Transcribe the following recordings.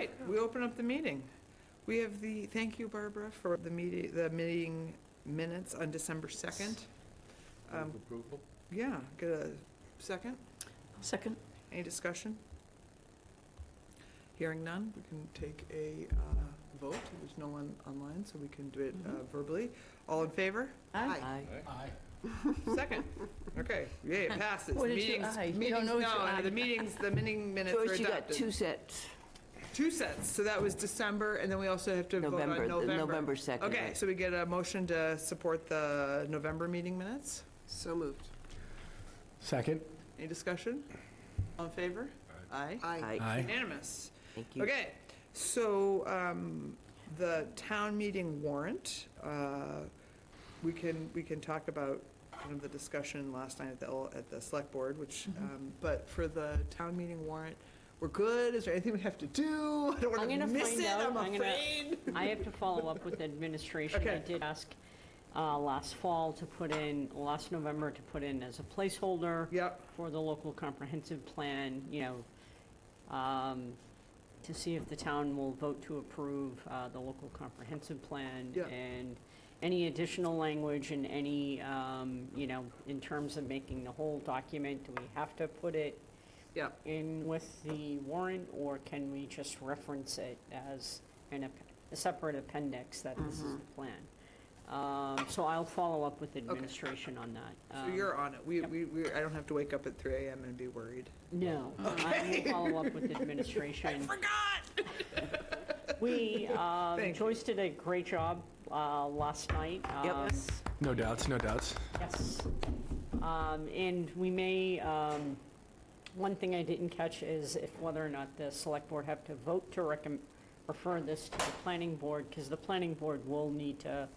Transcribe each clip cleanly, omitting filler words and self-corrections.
right, we open up the meeting. We have thank you, Barbara, for the meeting minutes on December 2nd. Move approval? Yeah, get a second? Second. Any discussion? Hearing none, we can take a vote. There's no one online, so we can do it verbally. All in favor? Aye. Aye. Second. Okay, yay, it passes. What did you- Meetings- aye. You don't meetings- know what you no, aye. the meeting minutes are Joyce, you got adopted. two sets. Two sets, so that was December, and then we also have to vote on November, November. the November 2nd. Okay, right. so we get a motion to support the November meeting minutes? So moved. Second. Any discussion? All in favor? Aye. Aye. Aye. Unanimous. Thank you. Okay, so the town meeting warrant, we can talk about kind of the discussion last night at the select board, which, but for the town meeting warrant, we're good? Is there anything we have to do? I don't want I'm to gonna miss find it, out. I'm afraid. I have to follow up with administration. Okay. I did ask last fall to put in, last November to put in as a placeholder Yep, for the local comprehensive plan, to see if the town will vote to approve the local comprehensive plan. Yeah. And any additional language and any, in terms of making the whole document, do we have to put it yep. in with the warrant, or can we just reference it as a separate appendix that this is the plan? So I'll follow up with administration on that. So you're on it. yep. I don't have to wake up at 3 a.m. and be worried. No, I will follow up with administration. Forgot! We, Thank you. Joyce did a great job last night. Yep. No doubts, no doubts. Yes. And we may, one thing I didn't catch is if whether or not the select board have to vote to refer this to the planning board, because the planning board will need to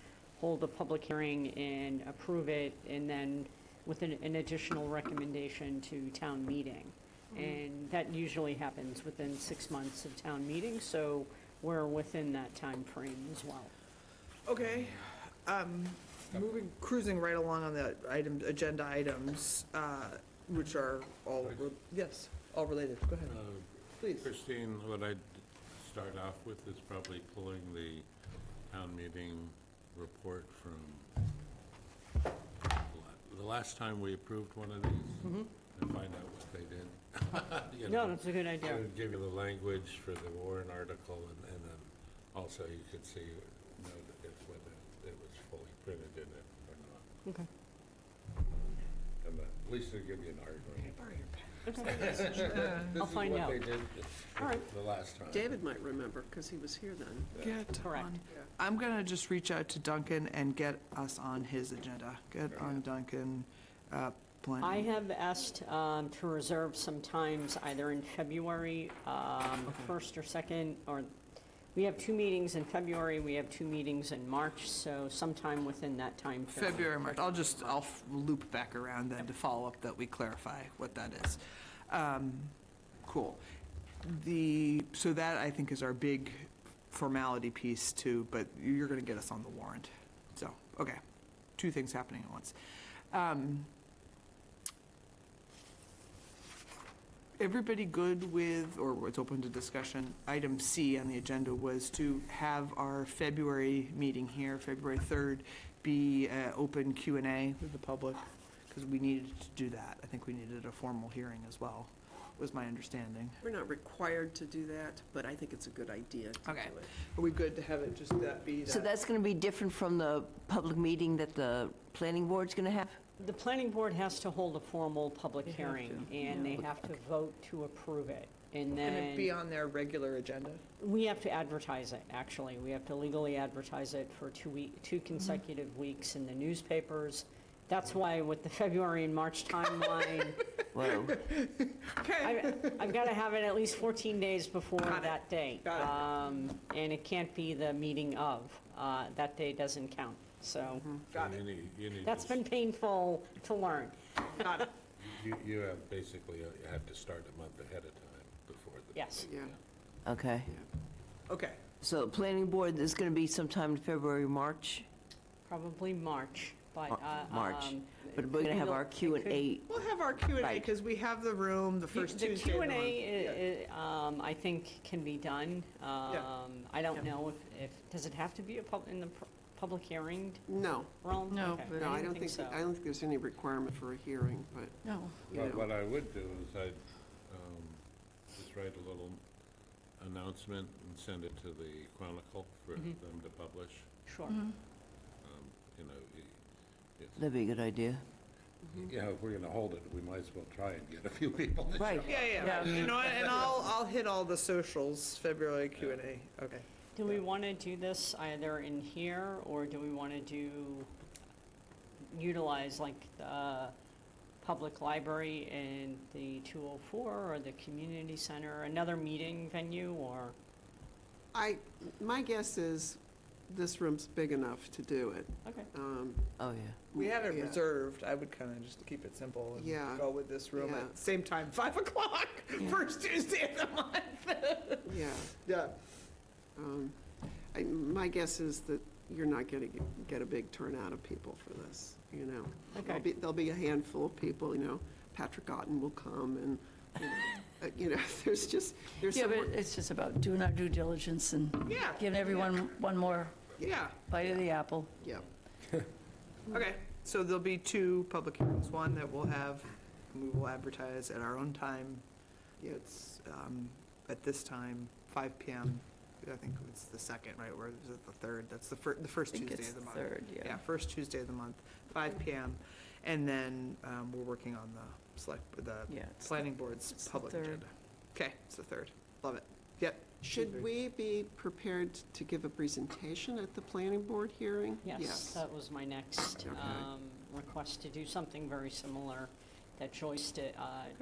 hold a public hearing and approve it, and then with an additional recommendation to town meeting. And that usually happens within 6 months of town meeting, so we're within that time frame as well. Okay, cruising right along on the agenda items, which are all, yes, all related. Go ahead, please. Christine, what I'd start off with is probably pulling the town meeting report from the last time we approved one of these, and find out what they did. You No, know, that's a good idea. it would give you the language for the warrant article, and then also you could see, if whether it was fully printed in it or not. Okay. And at least it'll give you an argument. I'll find out. This is what they did All right. the last time. David might remember, because he was here then. Get Correct. on. I'm gonna just reach out to Duncan and get us on his agenda. Get on Duncan, planning. I have asked to reserve some times either in February, 1st or 2nd, or we have 2 meetings in February, we have 2 meetings in March, so sometime within that time frame. February, March. I'll loop back around then to follow up that we clarify what that is. Cool. So that I think is our big formality piece too, but you're gonna get us on the warrant. So, okay, 2 things happening at once. Everybody good with, or it's open to discussion, item C on the agenda was to have our February meeting here, February 3rd, be open Q&A with the public, because we needed to do that. I think we needed a formal hearing as well, was my understanding. We're not required to do that, but I think it's a good idea to do Okay. it. Are we good to have it just that be that? So that's going to be different from the public meeting that the planning board's going to have? The planning board has to hold a formal public They have hearing, to, and they have to vote to approve it. And Can it be then on their regular agenda? we have to advertise it, actually. We have to legally advertise it for 2 consecutive weeks in the newspapers. That's why with the February and March timeline, Whoa. Okay. I've got to have it at least 14 days before Got it. that date. Got And it can't be the meeting of. That day doesn't count. So Got So it. you need that's to been painful to learn. Got it. You have basically, you have to start a month ahead of time before the. Yes. Yeah. Okay. Okay. So planning board is going to be sometime in February, March? Probably March, but March. But we're going to have our Q and A. We'll have our Q and A, Right. because we have the room the first The Tuesday of the month. Q&A, I think can be done. I don't Yeah. know if, does it have to be in the public hearing No, realm? No, Okay, but no, I didn't don't think, so. I don't think there's any requirement for a hearing, but, No. you But know. what I would do is I'd just write a little announcement and send it to the Chronicle for them to publish. Sure. You know, it's, That'd be a good idea. you know, if we're gonna hold it, we might as well try and get a few people to show. Right. Yeah, Yeah. you know, and I'll hit all the socials, February Q and A, okay. Do we want to do this either in here, or do we want to utilize like the public library and the 204 or the community center, another meeting venue, or? My guess is this room's big enough to do it. Okay. Oh, yeah. We have it Yeah. reserved, I would kind of just keep it simple and Yeah. go with this room Yeah. at the same time, 5 o'clock, first Tuesday of the month. Yeah. Yeah. My guess is that you're not going to get a big turnout of people for this, you know. Okay. There'll be a handful of people, you know, Patrick Otten will come and, you know, there's Yeah, some, but it's just about doing our due diligence and Yeah. giving everyone one more Yeah, bite of the apple. yeah. okay, so there'll be 2 public hearings, one that we'll have, and we will advertise at our own time. It's, at this time, 5 PM, I think it's the second, right, or is it the third? That's the first I think Tuesday it's of the the month. third, Yeah, yeah. first Tuesday of the month, 5 PM. And then we're working on the Yeah, it's planning board's it's the public third. agenda. Okay, it's the third. Love it. Yep. Should we be prepared to give a presentation at the planning board hearing? Yes, that was my next Okay. request, to do something very similar that Joyce did at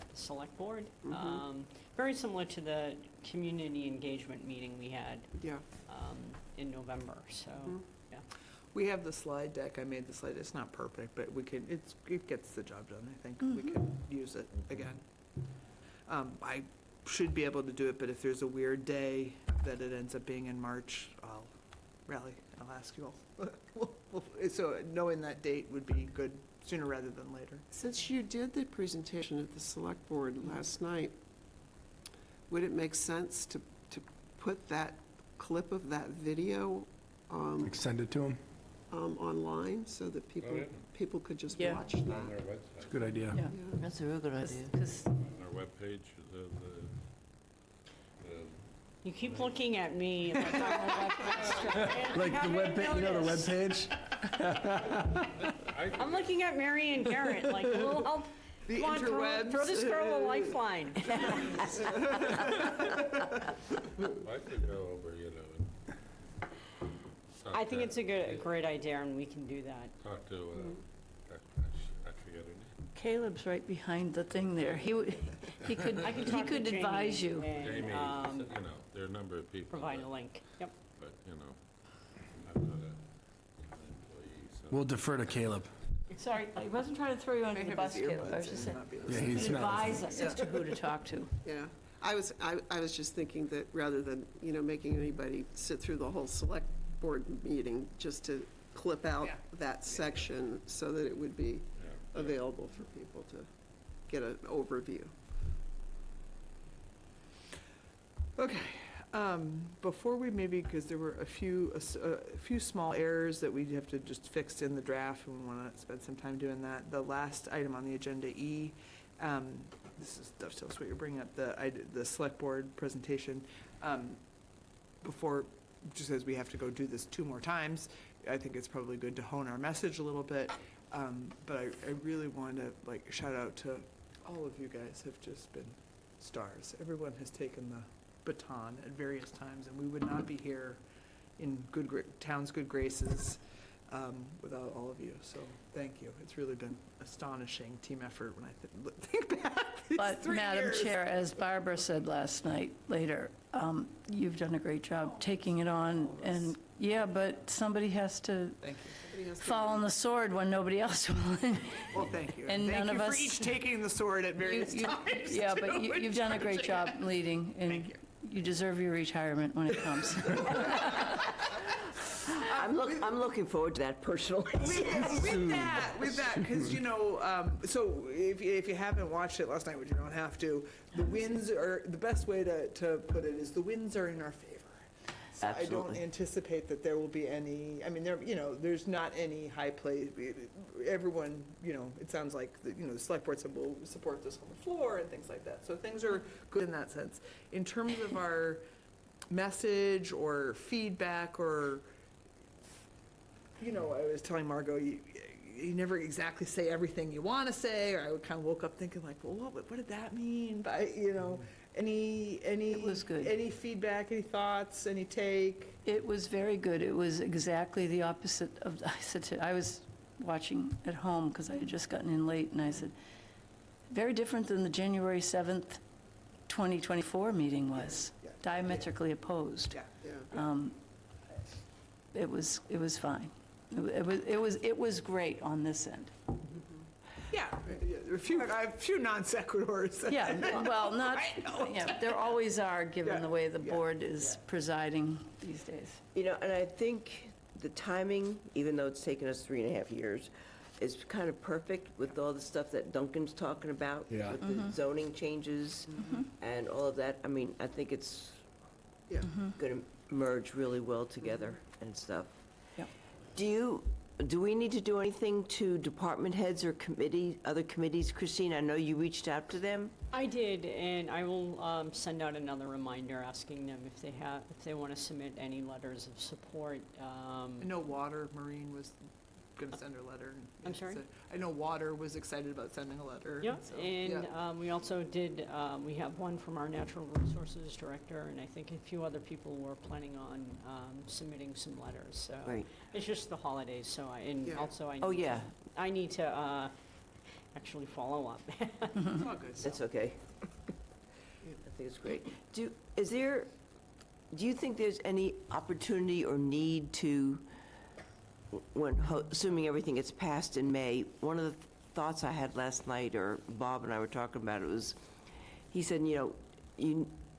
the select board. Mhm. Very similar to the community engagement meeting we had Yeah. in November, so, Mhm. yeah. We have the slide deck. I made the slide. It's not perfect, but we can, it gets the job done, I think. We can use it again. I should be able to do it, but if there's a weird day that it ends up being in March, I'll ask you all. So knowing that date would be good sooner rather than later. Since you did the presentation at the select board last night, would it make sense to put that clip of that video Send it to them. online so that Oh, yeah. people could just Yeah. watch On that? their It's a website, good idea. Yeah. Yeah. That's a real good idea. Because on our webpage, the You keep looking at me like I'm a webmaster. Like the web, you know, the webpage? I'm looking at Mary and Garrett, like, a little help. The Come on, interwebs. throw this girl a lifeline. I could go over, you know, and talk I think to- it's a great idea, and we can do that. Talk to, I forget her name. Caleb's right behind the thing there. He could, I can he talk to could Jamie advise you. and, Jamie, you know, there are a number of people. provide that- a link. Yep. But, you know, I'm not an employee, so. We'll defer to Caleb. Sorry, I wasn't trying to throw you May under the have bus, his Caleb. I was earbuds just in saying, and not be Yeah, listening. you he's could not. advise us as to who to talk to. Yeah, I was just thinking that rather than, you know, making anybody sit through the whole select board meeting just to clip out Yeah. that section so that it would be Yeah. available for people to get an overview. Okay, before we maybe, because there were a few small errors that we have to just fix in the draft, and we want to spend some time doing that. The last item on the agenda, E, this is dovetails what you're bringing up, the select board presentation. Before, just as we have to go do this 2 more times, I think it's probably good to hone our message a little bit. But I really want to, like, shout out to all of you guys have just been stars. Everyone has taken the baton at various times, and we would not be here in town's good graces without all of you. So thank you. It's really been astonishing team effort when I think back these But 3 Madam years. Chair, as Barbara said last night later, you've done a great job taking it on. And, yeah, but somebody has to Thank you. Somebody has to- fall on the sword when nobody else will. Well, thank you. And thank none you of for us- each taking the sword at various times. Yeah, but too, you've done a great job leading, and Thank you. you deserve your retirement when it comes. I'm looking forward to that personally. With that, because, so if you haven't watched it last night, which you don't have to, the winds are, the best way to put it is the winds are in our favor. So I don't Absolutely. anticipate that there will be any, I mean, there's not any high play. Everyone, it sounds like, the select board said will support this on the floor and things like that. So things are good in that sense. In terms of our message or feedback or, I was telling Margot, you never exactly say everything you want to say, or I would kind of woke up thinking like, well, what did that mean by, any It was good. any feedback, any thoughts, any take? It was very good. It was exactly the opposite of, I was watching at home because I had just gotten in late, and I said, very different than the January 7th, 2024 meeting was, Yeah. diametrically opposed. Yeah. Yeah. It was fine. It was great on this end. Yeah, a few non sequiturs. Yeah, well, not, I know. yeah, there always are, given Yeah, the way the yeah, board is presiding these days. And I think the timing, even though it's taken us 3.5 years, is kind of perfect with all the stuff that Duncan's talking about. Yeah. With the zoning changes and all of that. I mean, I think it's Yeah. going to merge really well together and stuff. Yep. Do we need to do anything to department heads or other committees? Christine, I know you reached out to them. I did, and I will send out another reminder asking them if they want to submit any letters of support. I know Water Marine was going to send her letter. I'm sorry? I know Water was excited about sending a letter. Yeah, so, and yeah. we also did, we have one from our Natural Resources Director, and I think a few other people were planning on submitting some letters, so. Right. It's just the holidays, so Yeah. Oh, yeah, I need to actually follow up. It's all good. that's okay. I think it's great. Do you think there's any opportunity or need to, assuming everything gets passed in May, one of the thoughts I had last night, or Bob and I were talking about it, was, he said, you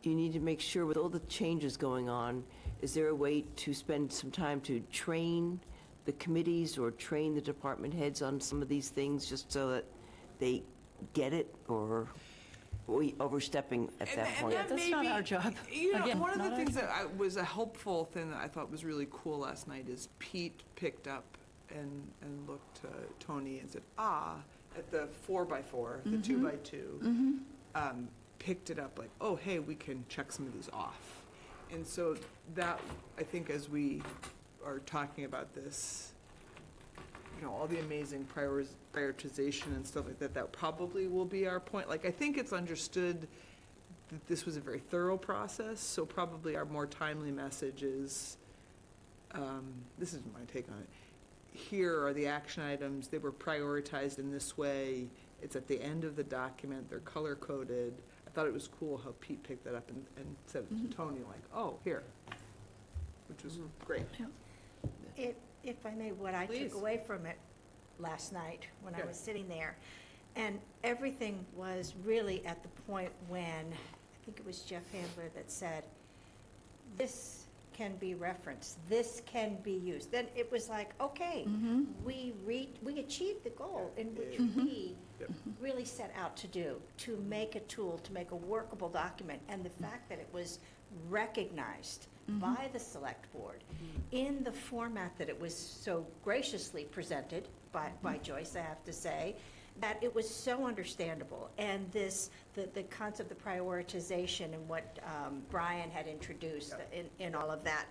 need to make sure with all the changes going on, is there a way to spend some time to train the committees or train the department heads on some of these things, just so that they get it, or are we overstepping at that point? Yeah, that's not our job. Again, One of not the our things that was a helpful thing that I thought was really cool last night is Pete picked up and looked to Tony and said, at the 4x4, the 2x2, picked it up like, oh, hey, we can check some of these off. And so that, I think as we are talking about this, all the amazing prioritization and stuff like that, that probably will be our point. Like, I think it's understood that this was a very thorough process, so probably our more timely message is, this is my take on it. Here are the action items, they were prioritized in this way, it's at the end of the document, they're color-coded. I thought it was cool how Pete picked that up and said it to Tony, like, oh, here, which was great. If I may, what I Please. took away from it last night when I Yeah. was sitting there, and everything was really at the point when, I think it was Jeff Handler that said, this can be referenced, this can be used. Then it was like, okay, we achieved the goal in which we Yep. really set out to do, to make a tool, to make a workable document. And the fact that it was recognized by the select board in the format that it was so graciously presented by Joyce, I have to say, that it was so understandable. And the concept of prioritization and what Brian had introduced in all of that,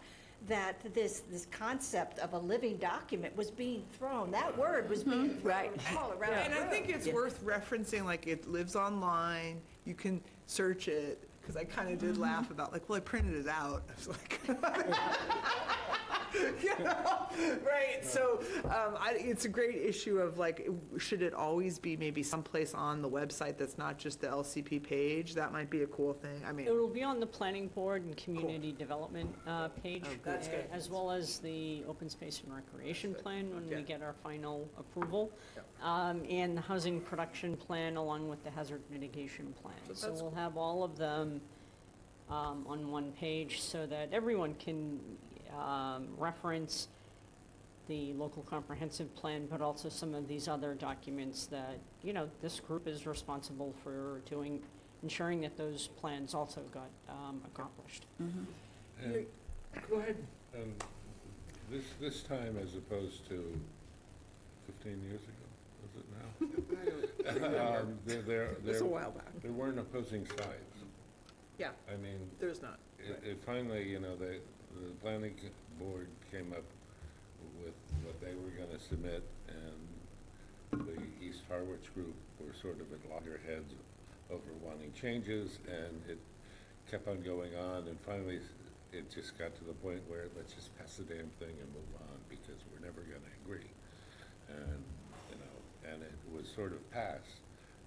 that this concept of a living document was being thrown, that word was being thrown Right. all around And the I think room. it's worth referencing, like, it lives online, you can search it, because I kind of did laugh about, like, well, I printed it out. I was like, right? So it's a great issue of, like, should it always be maybe someplace on the website that's not just the LCP page? That might be a cool thing. I mean, It will be on the planning board and community development page. that's good. As well as the open space and recreation plan when Yeah. we get our final approval. Yep. And the housing production plan along with the hazard mitigation plan. So that's we'll have all of them on one page so that everyone can reference the local comprehensive plan, but also some of these other documents that, this group is responsible for doing, ensuring that those plans also got accomplished. Mhm. And Go ahead. this time, as opposed to 15 years ago, was it now? I don't remember. It's a There while back. weren't opposing sides. Yeah, I mean, there's not. it finally, the planning board came up with what they were gonna submit, and the East Harwich group were sort of at loggerheads over wanting changes, and it kept on going on, and finally, it just got to the point where let's just pass the damn thing and move on, because we're never gonna agree. And, and it was sort of passed,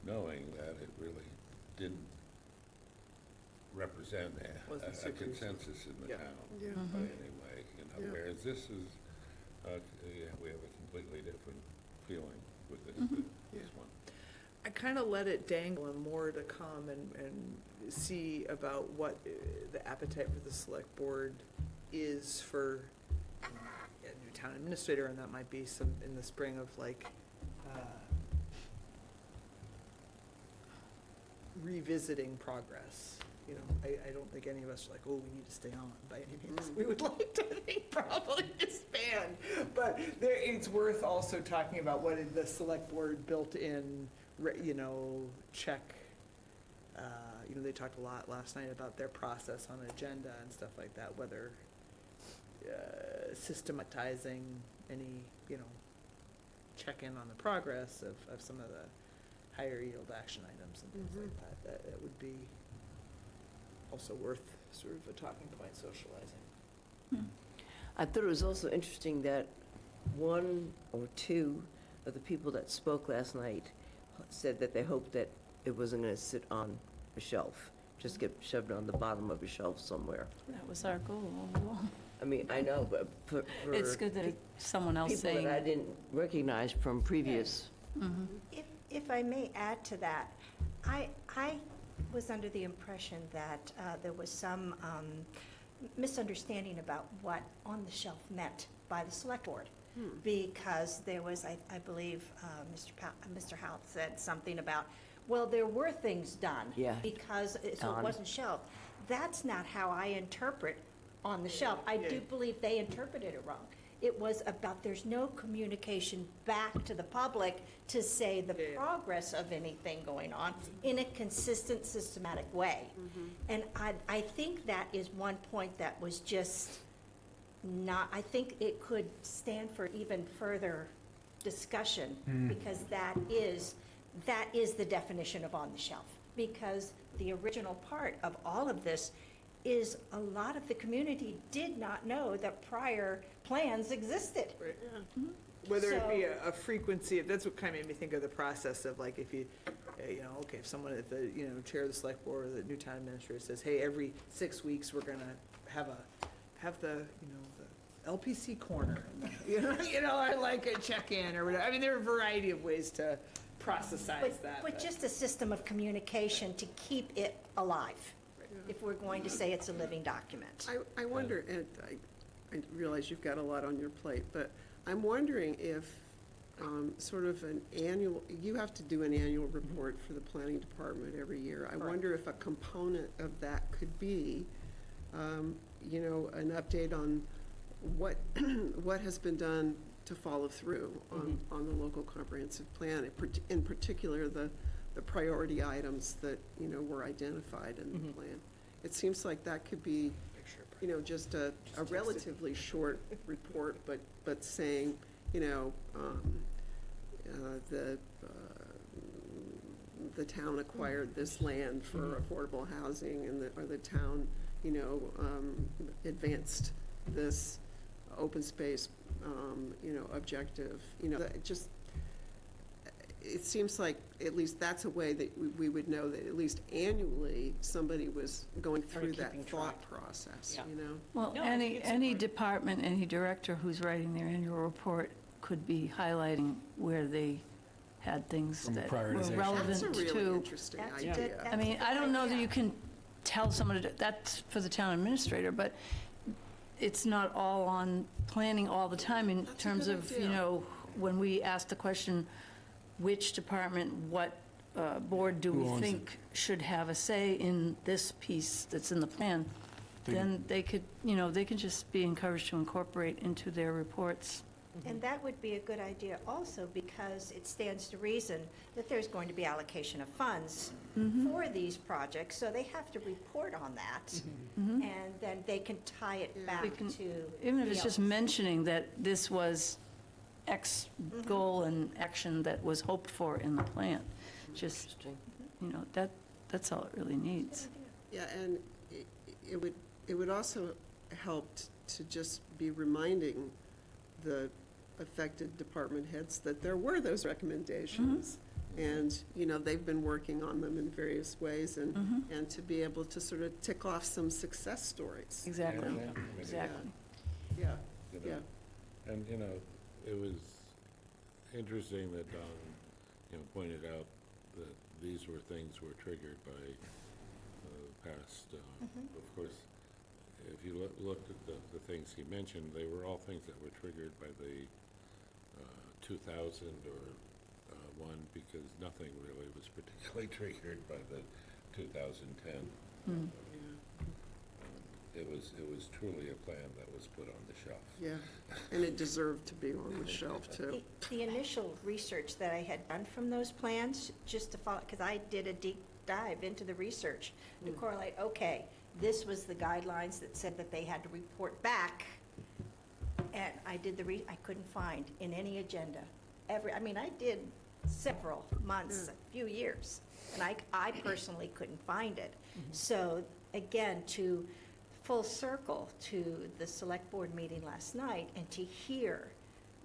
knowing that it really didn't represent Wasn't a super- consensus in the Yeah. town Yeah. by any way, Yeah. whereas this is, we have a completely different feeling with this, this one. I kind of let it dangle and more to come and see about what the appetite for the select board is for a new town administrator, and that might be some, in the spring of like, revisiting progress. I don't think any of us are like, oh, we need to stay on by any means. We would like to think probably disband, but it's worth also talking about what did the select board built in, check. They talked a lot last night about their process on agenda and stuff like that, whether systematizing any, check-in on the progress of some of the higher yield action items and things like that. That would be also worth sort of a talking point, socializing. I thought it was also interesting that one or two of the people that spoke last night said that they hoped that it wasn't going to sit on a shelf, just get shoved on the bottom of a shelf somewhere. That was our goal all along. I mean, I know, but for It's good that someone else people saying. that I didn't recognize from previous, Mhm. If I may add to that, I was under the impression that there was some misunderstanding about what on the shelf meant by the select board. Because there was, I believe, Mr. Houth said something about, well, there were things done. Yeah. Because, so it Done. wasn't shelved. That's not how I interpret on the shelf. I do believe they interpreted it wrong. It was about, there's no communication back to the public to say the progress of anything going on in a consistent, systematic way. And I think that is one point that was just not, I think it could stand for even further discussion, because that is the definition of on the shelf. Because the original part of all of this is a lot of the community did not know that prior plans existed. Right. Whether it be So- a frequency, that's what kind of made me think of the process of like, if you, okay, if someone at the, chair of the select board or the new town administrator says, hey, every 6 weeks, we're gonna have the LPC corner. I like a check-in or whatever. I mean, there are a variety of ways to processize that. But just a system of communication to keep it alive, if we're going to say it's a living document. I wonder, and I realize you've got a lot on your plate, but I'm wondering if sort of an annual, you have to do an annual report for the planning department every year. I wonder if a component of that could be, an update on what has been done to follow through on the local comprehensive plan, in particular, the priority items that, were identified in the plan. It seems like that could be, just a relatively short report, but saying, the town acquired this land for affordable housing, and or the town, advanced this open space, objective, just, it seems like at least that's a way that we would know that at least annually, somebody was going through that keeping thought track. process, Yeah. Well, No, I think it's any important. department, any director who's writing their annual report could be highlighting where they had things From that were prioritization. relevant That's a really to. interesting That's a idea. good- I mean, That's a I good don't know that idea. you can tell someone to, that's for the town administrator, but it's not all on planning all the time in That's a terms good of, idea. when we ask the question, which department, what board do Who we owns it? think should have a say in this piece that's in the plan, then they could, they can just be encouraged to incorporate into their reports. And that would be a good idea also, because it stands to reason that there's going to be allocation of funds for these projects, so they have to report on that. And then they can tie it back They can- to. Even if it's the just others. mentioning that this was X goal and action that was hoped for in the plan, just, that's all it really needs. Yeah, and it would also help to just be reminding the affected department heads that there were those recommendations. And, they've been working on them in various ways, and to be able to sort of tick off some success stories. Exactly, Yeah. exactly. Yeah, You yeah. know, And, it was interesting that Don, pointed out that these were things were triggered by past, of course, if you looked at the things he mentioned, they were all things that were triggered by the 2000 or one, because nothing really was particularly triggered by the 2010. It was truly a plan that was put on the shelf. Yeah, and it deserved to be on the shelf, too. The initial research that I had done from those plans, just to follow, because I did a deep dive into the research to correlate, okay, this was the guidelines that said that they had to report back. And I did I couldn't find in any agenda, I did several months, a few years, and I personally couldn't find it. So, again, to full circle to the select board meeting last night, and to hear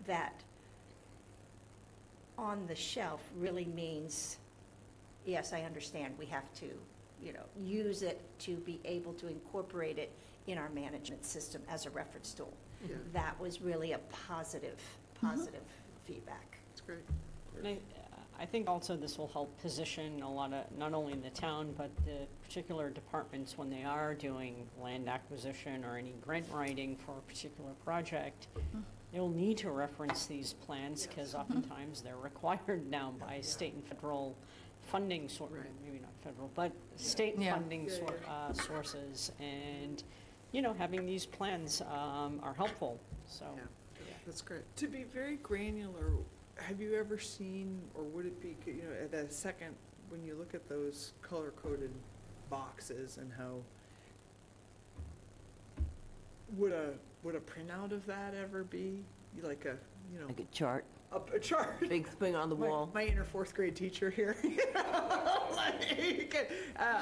that on the shelf really means, yes, I understand, we have to, use it to be able to incorporate it in our management system as a reference tool. Yeah, That was really a positive feedback. it's great. And I think also this will help position a lot of, not only in the town, but the particular departments when they are doing land acquisition or any grant writing for a particular project. They'll need to reference these plans, because oftentimes they're required now by state and federal funding, Right. maybe not federal, but state Yeah. funding sources. And, having these plans are helpful, so. Yeah, that's great. To be very granular, have you ever seen, or would it be, at a second, when you look at those color-coded boxes and how, would a printout of that ever be, like a, Like a chart, a chart? big thing on the wall. My inner fourth grade teacher here. You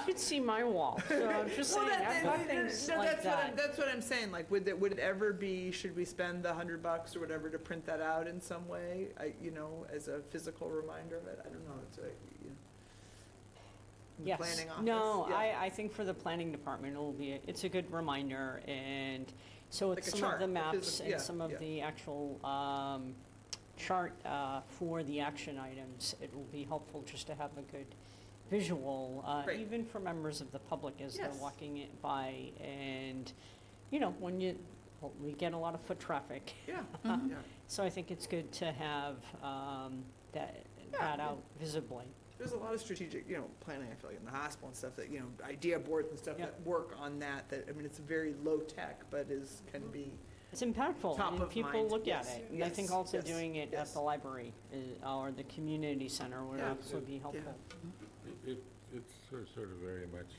should see my wall, so I'm just saying, I've got things like that. That's what I'm saying, like, would it ever be, should we spend the $100 or whatever to print that out in some way, as a physical reminder of it? I don't know, it's in the Yes. planning office? No, Yeah. I think for the planning department, it's a good reminder, and so Like it's a some chart, of the a maps physical- and yeah, some of yeah. the actual chart for the action items, it will be helpful just to have a good visual, Right. even for members of the public as they're Yes. walking it by, and, when we get a lot of foot traffic. Yeah, Mm-hmm. yeah. So I think it's good to have that out visibly. There's a lot of strategic, planning, I feel like, in the hospital and stuff that, idea boards and stuff Yeah. that work on that, it's very low tech, but can be, It's impactful, Top and of people mind, look at yes, it. And I think yes, also yes, doing it yes. at the library or the community center would Yeah. absolutely be helpful. It's sort of very much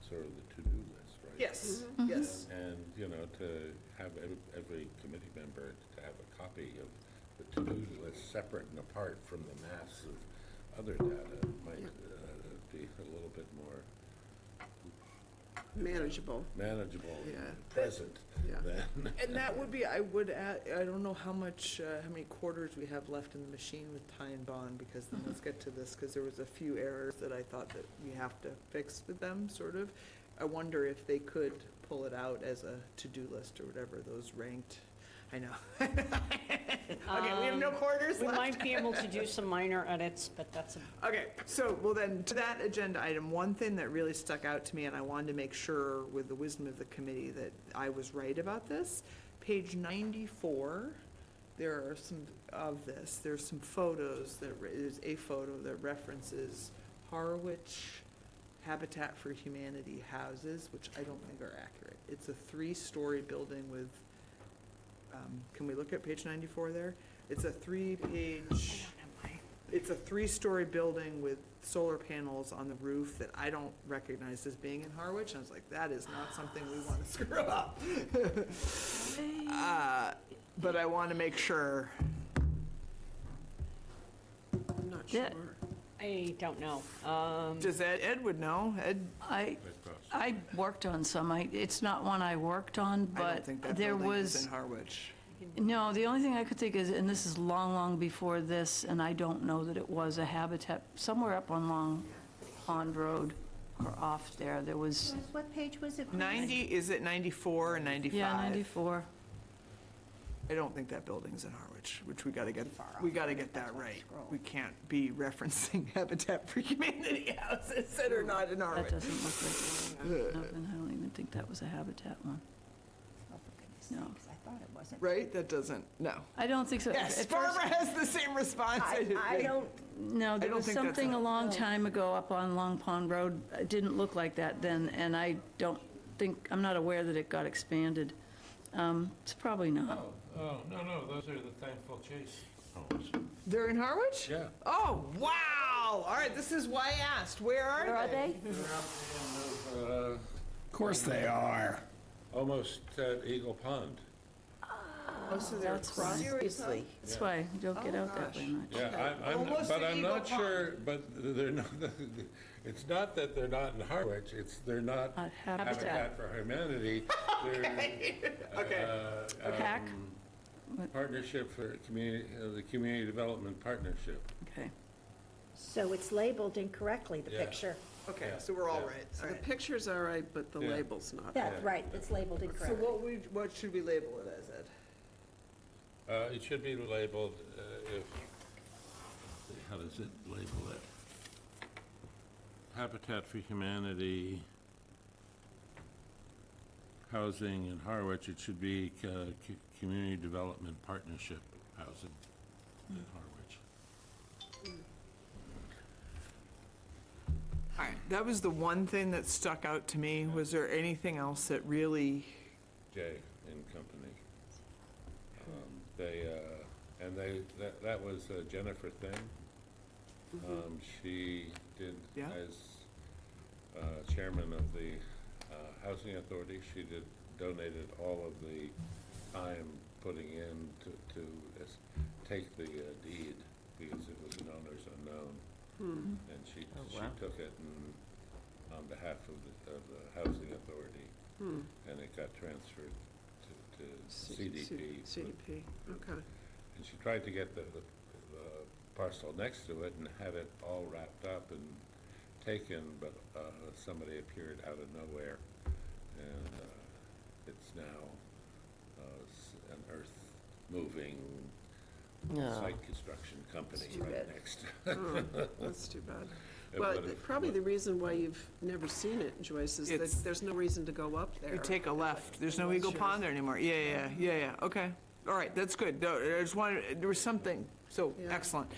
sort of the to-do list, right? yes, Mm-hmm. yes. And, to have every committee member to have a copy of the to-do list separate and apart from the mass of other data might be a little bit more Manageable, manageable, Yeah. present yeah. than. And that would be, I would add, I don't know how many quarters we have left in the machine with Ty and Bond, because then let's get to this, because there was a few errors that I thought that we have to fix with them, sort of. I wonder if they could pull it out as a to-do list or whatever, those ranked. I know. Okay, we have no quarters We left. might be able to do some minor edits, but that's, Okay, so, well then, to that agenda item, one thing that really stuck out to me, and I wanted to make sure with the wisdom of the committee that I was right about this, page 94, there are some of this, there's some photos, there's a photo that references Harwich Habitat for Humanity houses, which I don't think are accurate. It's a 3-story building with, can we look at page 94 there? It's a 3-page, it's a 3-story building with solar panels on the roof that I don't recognize as being in Harwich. And I was like, that is not something we want to screw up. But I want to make sure. I'm not sure. Yeah. I don't know. Does Ed would know? Ed, I worked on some, it's not one I worked on, I don't but think that there building is was, in Harwich. no, the only thing I could think is, and this is long, long before this, and I don't know that it was a Habitat, somewhere up on Long Pond Road or off there, there was, What page was it? please? 90, is it 94 and 95? yeah, 94. I don't think that building's in Harwich, which we gotta get that right. We can't be referencing Habitat for Humanity houses that are not in That Harwich. doesn't look like, no, then I don't even think that was a Habitat one. Oh, for goodness No. sakes, I thought it wasn't. Right? That doesn't, no. I don't think so. Yes, At first- Barbara has the same response. I don't, No, there don't was think that's something a- a long time ago up on Long Pond Road. It didn't look like that then, and I don't think, I'm not aware that it got expanded. It's probably not. Oh, no, those are the Thankful Chase homes. They're in Harwich? Yeah. Oh, wow! All right, this is why I asked. Where are they? Where are they? They're out in, Of course they are. almost at Eagle Pond. Oh, so they're That's across. Seriously. That's why you don't get out that way much. Yeah, Almost but at I'm Eagle not sure, but they're not, it's not that they're not in Harwich, it's they're not Habitat. Habitat for Humanity. Okay. Hack? Partnership for Community, the Community Development Partnership. Okay. so it's labeled incorrectly, the Yeah. picture. Okay, Yeah. so we're all Yeah. right. So All the right. picture's all right, but the Yeah. label's not. That's right, it's labeled So incorrectly. what should we label it as, Ed? It should be labeled, how does it label it? Habitat for Humanity, housing in Harwich, it should be Community Development Partnership Housing in Harwich. All right, that was the one thing that stuck out to me. Was there anything else that really, Jay and Company. That was a Jennifer thing. She did, Yeah. as chairman of the Housing Authority, she donated all of the time putting in to take the deed, because it was an owner's unknown. And she took it and, on behalf of the Housing Authority, and it got transferred to CDP. CDP, okay. And she tried to get the parcel next to it and had it all wrapped up and taken, but somebody appeared out of nowhere, and it's now an earth-moving No. site construction company That's too right bad. next. Oh, that's too bad. It Well, would've- probably the reason why you've never seen it, Joyce, is that It's- there's no reason to go up there. you take a left? There's no Eagle Pond there anymore? Yeah, okay. All right, that's good. No, I just wanted, there was something, so, Yeah. excellent.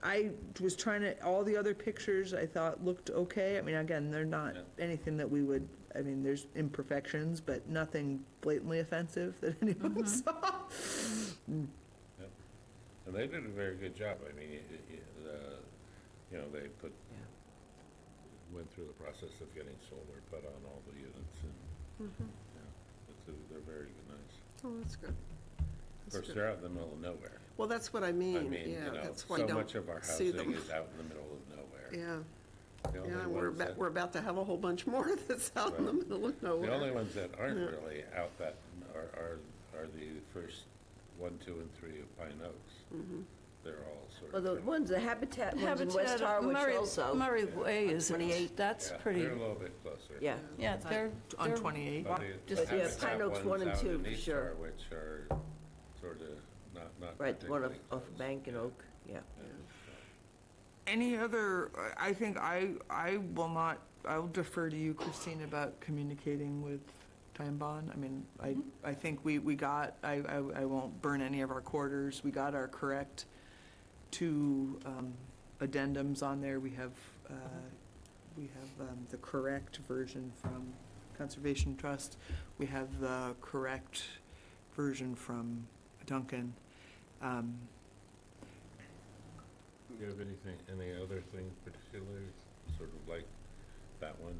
I was trying to, all the other pictures I thought looked okay. I mean, again, they're not Yeah. anything that we would, I mean, there's imperfections, but nothing blatantly offensive that anyone saw. And they did a very good job. I mean, they went through the process of getting solar put on all the units, and, they're very nice. Oh, that's good. Of That's course, good. they're out in the middle of nowhere. Well, that's what I I mean, mean, yeah, you know, that's why so you don't much of our see housing them. is out in the middle of nowhere. Yeah, The only yeah, ones that- we're about to have a whole bunch more that's out in the Right. middle of The only nowhere. ones that aren't Yeah. really out that are the first 1, 2, and 3 of Pine Oaks. They're all sort Well, of. the ones, the Habitat ones in West Habitat, Harwich also. Murray Way is, 28. that's Yeah, pretty, They're a little bit closer. Yeah. yeah, they're. On they're- 28. But the Just- yeah, Habitat Pine Oaks ones 1 and out 2 in for East sure. Harwich are sort of, not Right, the one particularly off close. Bank and Oak, yeah. Any other, I think I will not, I'll defer to you, Christine, about communicating with Time Bond. I mean, I think we got, I won't burn any of our quarters. We got our correct two addendums on there. We have the correct version from Conservation Trust. We have the correct version from Duncan. Do you have any other thing particularly, sort of like that one,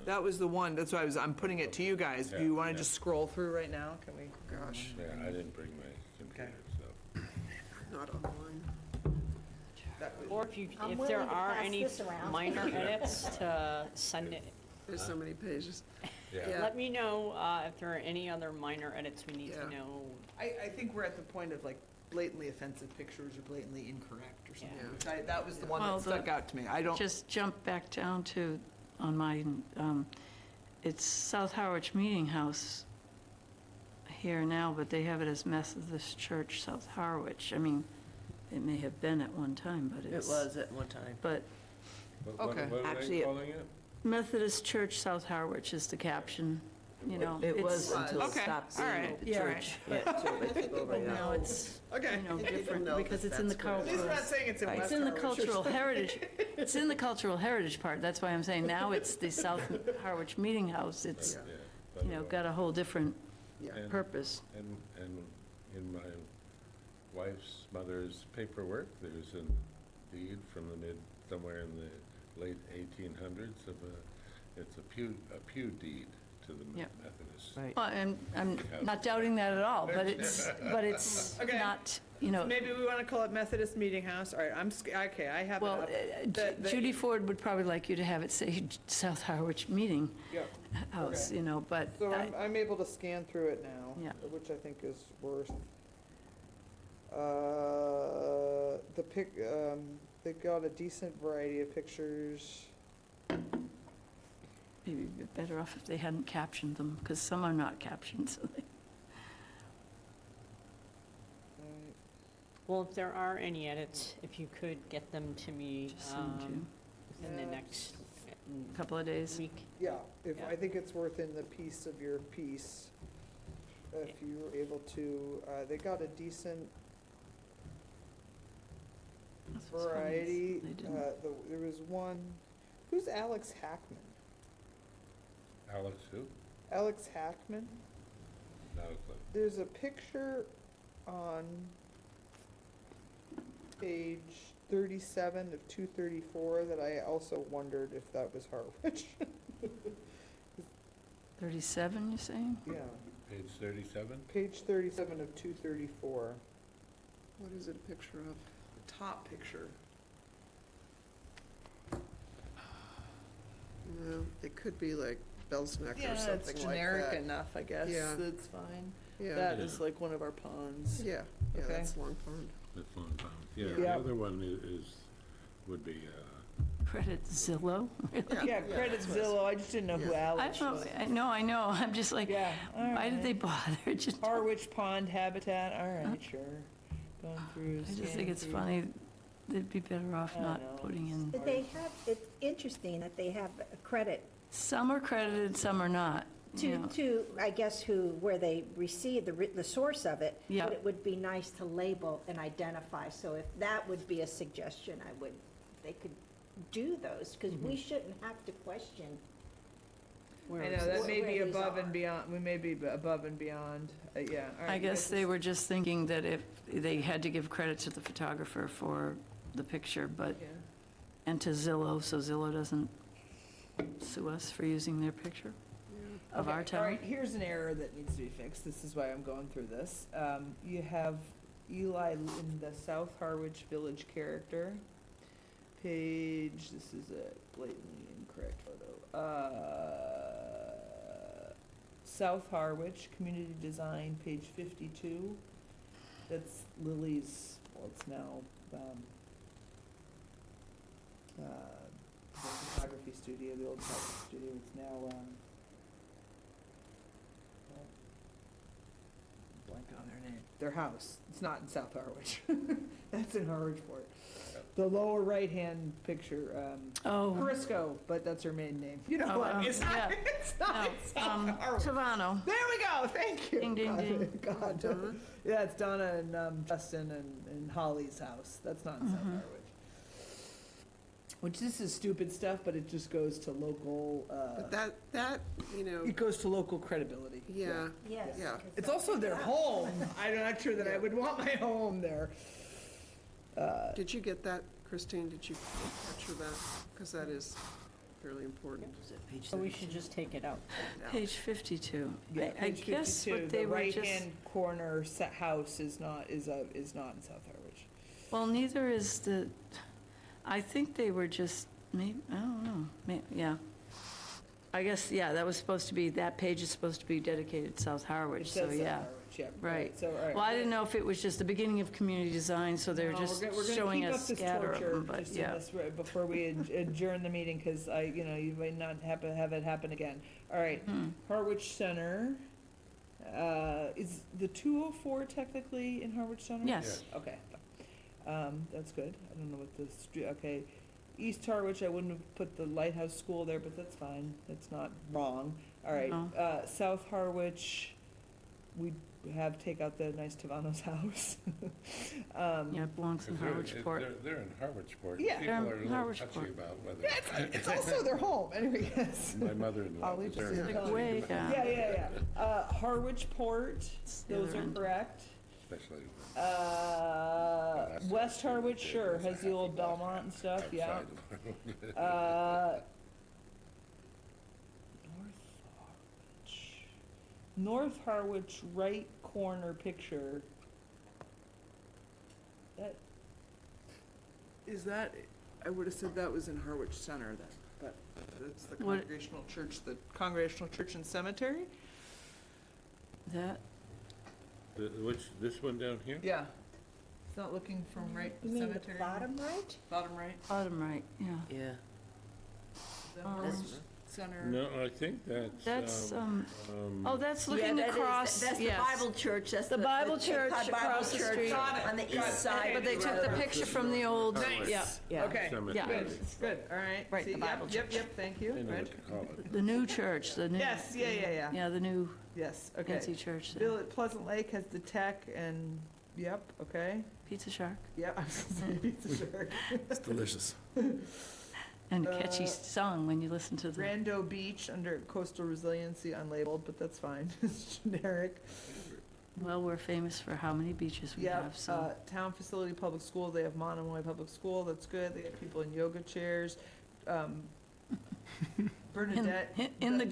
That was the one, that's why I'm putting it to you guys. Do you want to Yeah. just scroll through right now? Can we? Gosh, yeah, I didn't bring my computer, so. not online. That was- Or I'm if willing there to are pass any this around. minor edits, to send it. There's so many pages. Yeah, Let me know if there are any other minor edits we need to Yeah. know. I think we're at the point of like blatantly offensive pictures or blatantly incorrect or something. Yeah. Which that was the one Well, that stuck out to me. I don't, Just jump back down to, on my, it's South Harwich Meeting House here now, but they have it as Methodist Church, South Harwich. I mean, it may have been at one time, but It it's. was at one time. But Okay. What are Actually, they it- calling it? Methodist Church, South Harwich is the caption, you know. It was it's- until it Okay, stopped all being right, the yeah, church. Yeah, so they took over Now now. it's, okay. you know, People different, know because that it's in the that's what it At least cultural. we're not saying it's in Right. West It's in the Harwich or cultural heritage, it's in the cultural heritage part, that's why I'm saying now it's the South Harwich Meeting House, it's, Yeah, you know, got a whole different Yeah. And- purpose. And in my wife's mother's paperwork, there's a deed from somewhere in the late 1800s of it's a pew deed to the Yeah. Methodist. Right. Well, and I'm not doubting that at all, but it's Okay. not, you know, Maybe we want to call it Methodist Meeting House. All right, okay, I have it well, up. The- Judy Ford would probably like you to have it say South Harwich Meeting Yeah. House, Okay. you know, but So I- I'm able to scan through it now, Yeah. which I think is worth. They've got a decent variety of pictures. maybe it'd be better off if they hadn't captioned them, because some are not captioned, so they. Well, if there are any edits, if you could get them to me Just send you within the Yeah. next a couple of days. week. Yeah, Yeah. I think it's worth in the piece of your piece, if you were able to, they got a decent That's what's funny, is variety. they didn't- There was one, who's Alex Hackman? Alex who? Alex Hackman? Not a clue. There's a picture on page 37 of 234 that I also wondered if that was Harwich. 37, you're saying? Yeah, Page 37? page 37 of 234. What is it a picture of? The top picture. No, it could be like Bell's Neck or Yeah, it's something like generic that. enough, I guess. Yeah. That's fine. Yeah, That Yeah. is like one of our ponds. yeah, Okay. that's Long Pond. That's Long Pond. Yeah, Yeah. the other one would be, Credit Zillow? Yeah, credit that's what it's- Zillow. I just didn't know who Yeah. I Alex don't, was. I know, I'm just like, Yeah. all why did right. they bother? Just, Harwich Pond Habitat, all right, sure. Going through. I just think scanning it's through. funny, they'd be better off I not know. putting in. But they have, it's interesting that they have a credit Some are credited, some are not, you know. to, I guess, where they receive the source of it. Yeah. But it would be nice to label and identify, so if that would be a suggestion, they could do those, because we shouldn't have to question. I know, that may be where these above are. and beyond, we may be above and beyond, yeah. all right, I you guess guys they were just thinking that if, they had to give credit to the photographer for the picture, but, Yeah. and to Zillow, so Zillow doesn't sue us for using their picture of our Okay, all town. right, here's an error that needs to be fixed, this is why I'm going through this. You have Eli in the South Harwich Village character, page, this is a blatantly incorrect photo. South Harwich, Community Design, page 52, that's Lily's, well, it's now, the photography studio, the old photography studio, it's now, blank blanked on their name, their house. It's not in South Harwich. That's in Harwichport. The lower right-hand picture, Oh, Crisco, but that's her maiden name. You know Oh, what? It's not, yeah. it's not no, in South Harwich. Savano. There we go, thank you. Ding, ding, ding. God. Yeah, it's Donna and Justin and Holly's house. That's not in South Harwich. Which, this is stupid stuff, but it just goes to local, But that, you know, it goes to local credibility. yeah, Yes. Yeah. 'cause It's that's also their exactly- home. I'm not sure that I would want my home there. Did you get that, Christine? Did you capture that? Because that is fairly important. So we should just take it out. Page 52. Yeah, I page guess 52, what they were just, The right-hand corner house is not in South Harwich. well, neither is the, I think they were just, maybe, I don't know, yeah. I guess, yeah, that was supposed to be, that page is supposed to be dedicated to South It Harwich, says so South yeah. Harwich, yeah. Right. So, all right. Well, I didn't know if it was just the beginning of community design, so they're No, just we're gonna showing keep a up this scatter of torture them, but just in yeah. this before we adjourn the meeting, because you might not have it happen again. All right, Hmm. Harwich Center, is the 204 technically in Harwich Center? Yes. Okay, that's good. I don't know what the street, okay. East Harwich, I wouldn't have put the Lighthouse School there, but that's fine. That's not wrong. All right, No. South Harwich, we take out the nice Tavano's house. Yeah, it belongs in Harwichport. They're in Harwichport. Yeah. People They're are a in little Harwichport. touchy about whether. It's also their home, anyway, yes. My mother-in-law Holly was just very said touchy, Way down. Yeah. Harwichport, the those other are end. correct. especially West Harwich, sure, has the old Belmont and stuff, yeah. outside. North Harwich, right corner picture. That, I would have said that was in Harwich Center then, but that's the What- Congregational Church and Cemetery? That, This one down here? Yeah. It's not looking from right You the mean the cemetery. bottom right? Bottom right. bottom right, yeah. Yeah. Is that Harwich Center? No, I think That's, oh, that's looking Yeah, that is- across, That's the yes. Bible church, that's The Bible Cape church Cod Bible across the Church street. On the east side. But they took the picture from the old, Nice. yeah, Yeah. Okay, Cemetery. good, all right. Right, See, the Bible Yep, thank you, I know good. what to call it. the new church, the new. Yes, yeah. Yeah, the new Yes, okay. fancy church, there. Bill at Pleasant Lake has the tech and, yep, okay. Pizza Shark, Yep, I was gonna say Pizza Shark. It's delicious. and a catchy song when you listen to the, Rando Beach under coastal resiliency unlabeled, but that's fine, it's generic. well, we're famous for how many beaches we Yep, have, so. Town Facility Public School, they have Monomoy Public School, that's good, they have people in yoga chairs. Bernadette. In the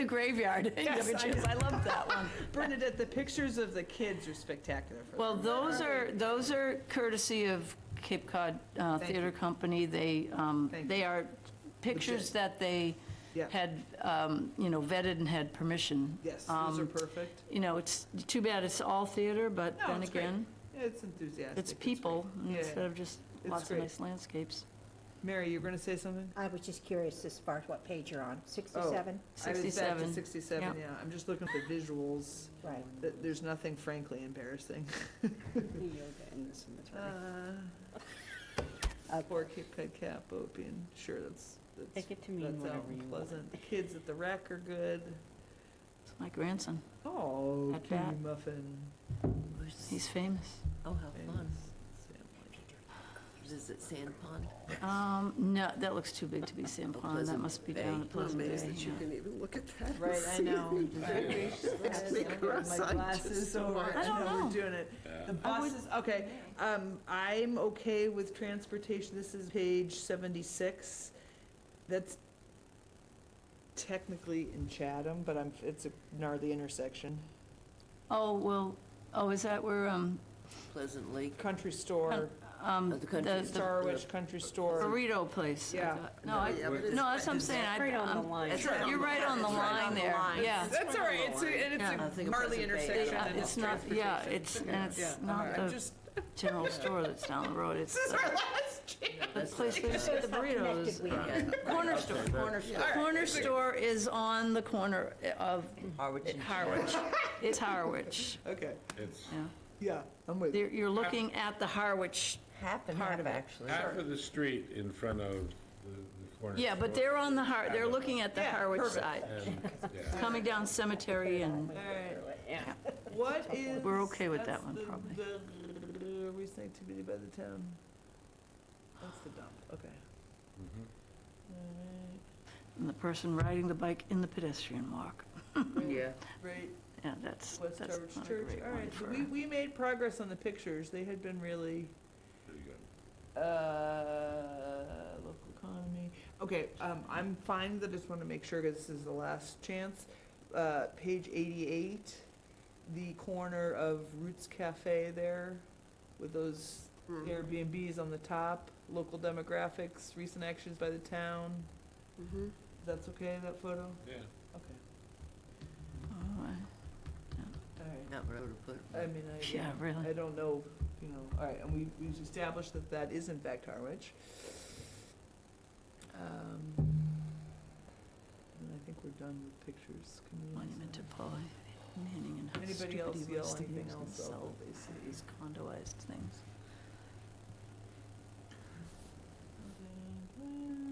graveyard. Yes, I love that one. Bernadette, the pictures of the kids are spectacular. For Well, them. those are courtesy of Cape Cod Thank Theater you. Company. They you. are pictures that they Yep. had, vetted and had permission. Yes, those are Um, perfect. It's too bad it's all theater, but No, then it's great. again, Yeah, it's enthusiastic. it's people great. Yeah, instead of just It's lots of great. nice landscapes. Mary, you were gonna say something? I was just curious as far as what page you're on, 67? I was back to 67. 67, yeah. I'm just looking at the visuals. Right. There's nothing frankly embarrassing. Yoga in the cemetery. Poor Cape Cod Capo being, sure, that's Take it to mean whatever you want. pleasant. The kids at the rec are good. It's my grandson. Oh, At cutie bat. muffin. He's famous. Oh, how fun. Famous. Is it Sand Pond? No, that looks too big to be San Pond. That Pleasant must be Bay. down at I'm Pleasant Bay. amazed that you yeah. can even look at that. and Right, I see know. anything. I got my glasses over. I don't know know. we're doing it. Yeah. The buses, okay, I'm okay with transportation, this is page 76. That's technically in Chatham, but it's a gnarly intersection. Oh, well, is that where, Pleasant Lake. Country store, the country store. Harwich Country Store. burrito place? I Yeah. thought. No, Yeah, but it's- that's what I'm saying. Right on the I'm- line. It's right on You're the- right on the it's right line on the there, line. yeah. That's all right, it's Yeah. I think a of gnarly Pleasant Bay. intersection. Yeah, and it's not, yeah, transportation. and it's Yeah, not I'm the just, general store that's down the road. It's this is the our last That place where you get the burritos. Connected we are. Corner store. Corner store is on the corner of Harwich and Harwich. It's Harwich, Okay, It's yeah. yeah, I'm with you. You're looking at the Harwich half and part half, of it. actually. half of the street in front of the corner. Yeah, but store. they're on the they're looking at the Yeah, Harwich perfect. side, And, yeah. coming down Cemetery and, All right, Yeah. what is? We're okay with that's that one, the- probably. The recent activity by the town. That's the dump, okay. and the person riding the bike in the pedestrian walk. Yeah. Right, Yeah, that's West not Harwich a Church, great all one right, for. we made progress on the pictures, they had been really, Pretty good. local economy. Okay, I'm fine, I just wanna make sure, cause this is the last chance. Page 88, the corner of Roots Cafe there, with those Airbnbs on the top, local demographics, recent actions by the town. Mhm. That's okay, that photo? Yeah. Okay, Oh, all right. Not where to put it. I mean, Yeah, really. I don't know, you know, all right, and we've established that that is in fact Harwich. And I think we're done with pictures. Community Monument to center. Paul Manning and how Anybody stupid else he yell was to anything use and else out sell that they see? these condoized things.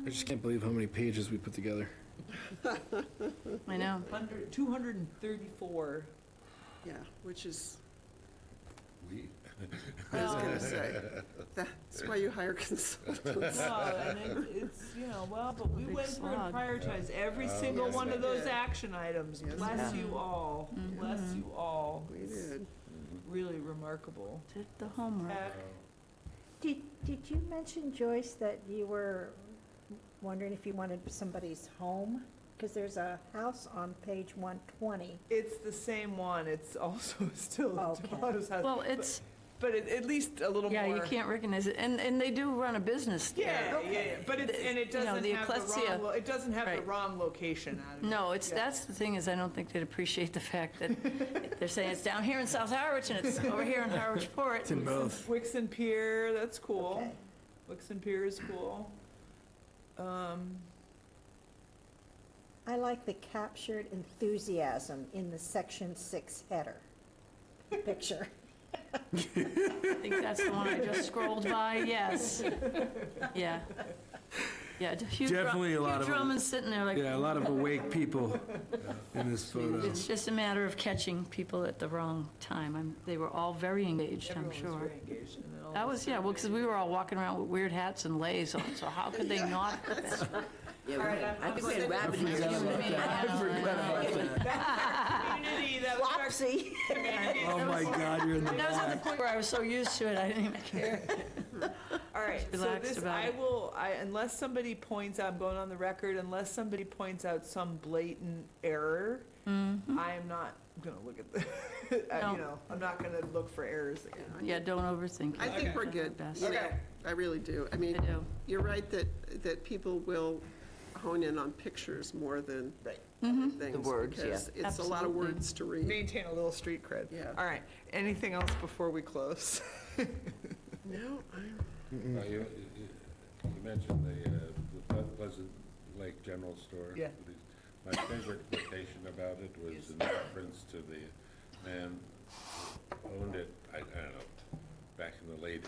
I just can't believe how many pages we put together. I know. 234. Yeah, which is, We, I was gonna say, that's why you hire consultants. No, and it's, you know, well, but we Big went through and slog. prioritized every single Yes, one we of those did. action items. Yes, we Bless did. you all, bless you all. We did. Really remarkable. Did the homework. Tech, Did you mention, Joyce, that you were wondering if you wanted somebody's home? Because there's a house on page 120. It's the same one, it's also still Okay. Devonta's house. Well, it's, But at least a little more. yeah, you can't recognize it. And they do run a business there. Yeah, but it's, and it You know, doesn't the have the Ecclesia- wrong, it doesn't have the Right. wrong location on it. No, it's, Yeah. that's the thing, is I don't think they'd appreciate the fact that they're saying it's down here in South Harwich and it's over here in Harwich Port. It's in both. Wixon Pier, that's cool. Okay. Wixon Pier is cool. I like the captured enthusiasm in the section 6 header picture. I think that's the one I just scrolled by, yes. Yeah. Yeah, Hugh Definitely a lot Hugh of- Drummond's sitting there like, Yeah, a lot of awake people in this photo. it's just a matter of catching people at the wrong time. They were all very engaged, I'm Everyone was sure. very engaged. And then all That of a was, yeah, sudden well, because we were all walking around with weird hats and leis on, so how could they not? Yeah, All right, I think we had rabbit Excuse ears. me, I Community, that was our Flopsy. community. Oh my God, you're in the That was at the back. point where I was so used to it, I didn't even care. All right, so Relaxed this, about it. unless somebody points out, I'm going on the record, unless somebody points out some blatant error, I am not gonna look at the, No. you know, I'm not gonna look for errors again. Yeah, don't overthink it. I think we're good. Best. You know, Okay. I really do. I mean, I do. you're right that people will hone in on pictures more than Right. things. The words, because it's a lot of Absolutely. words to read. Maintain a little street cred. Yeah. All right, anything else before we close? No, you mentioned the Pleasant Lake General Store. Yeah. My favorite quotation about it was in reference to the man who owned it, I don't know, back in the late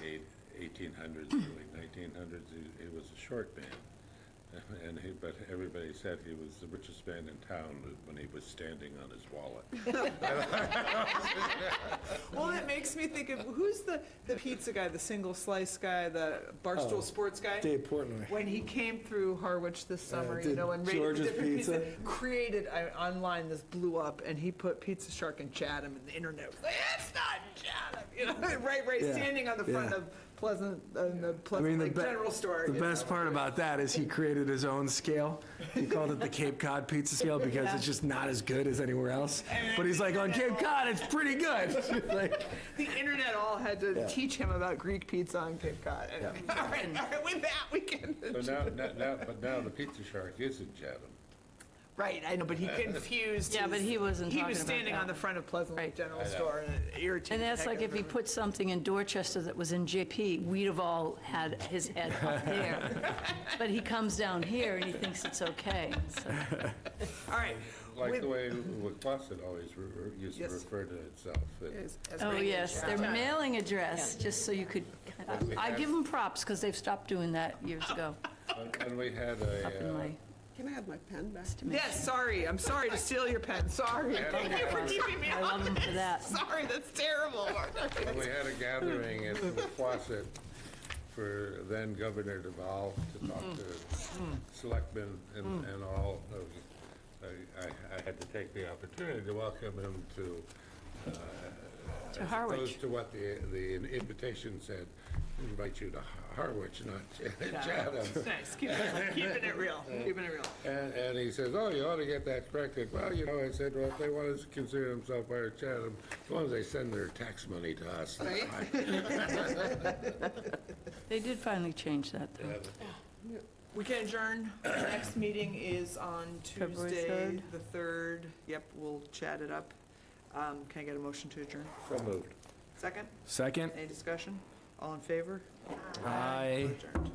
1800s, early 1900s. He was a short man. But everybody said he was the richest man in town when he was standing on his wallet. Well, it makes me think of, who's the pizza guy, the single slice guy, the Barstool Oh, Sports guy? Dave Portnoy. When he came through Harwich this summer, you did know, and rated the George's different Pizza? created, online, this blew up, and he put Pizza Shark and Chatham, and the internet was like, it's not Chatham, you know, right, Yeah, standing on the front yeah. of Pleasant, the I Pleasant mean, Lake General Store. the you best know. part about that is he created his own scale. He called it the Cape Cod pizza scale because it's just not as good as anywhere else. But he's like, on Cape Cod, it's pretty good. Like, The internet all had to teach him about Greek pizza on Cape Cod. And, all right, with that, we can. So now the Pizza Shark is in Chatham. Right, I know, but he confused Yeah, but his- he wasn't He talking was about standing on that. the front of Pleasant Lake Right. General Store, and it irritated And the that's heck like out if of he him. put something in Dorchester that was in JP, we'd have all had his head up there. But he comes down here and he thinks it's okay, so. All right. Like with- the way Quasit always used to Yes. refer to itself. As Oh, many yes, as- their mailing address, just so you could, I give them props because they've stopped doing that years ago. And we had Up in my a, Can I have my pen back? estimation. Yes, sorry, I'm sorry to steal your pen, sorry. Thank you for keeping me I love them for that. Sorry, that's terrible. we had a gathering at Quasit for then Governor Deval to talk to selectmen and all. I had to take the opportunity to welcome him to, To as Harwich. opposed to what the invitation said, invite you to Harwich, not Chatham. Nice, keeping it real, keeping it real. And he says, oh, you ought to get that corrected. Well, I said, well, if they want to consider themselves part of Chatham, as long as they send their tax money to us, that's fine. They did finally change that, though. We can adjourn. Our next meeting is on February Tuesday, 3rd. the 3rd. Yep, we'll chat it up. Can I get a motion to adjourn? So moved. Second? Second? Any discussion? All in favor? Aye. Adjourned.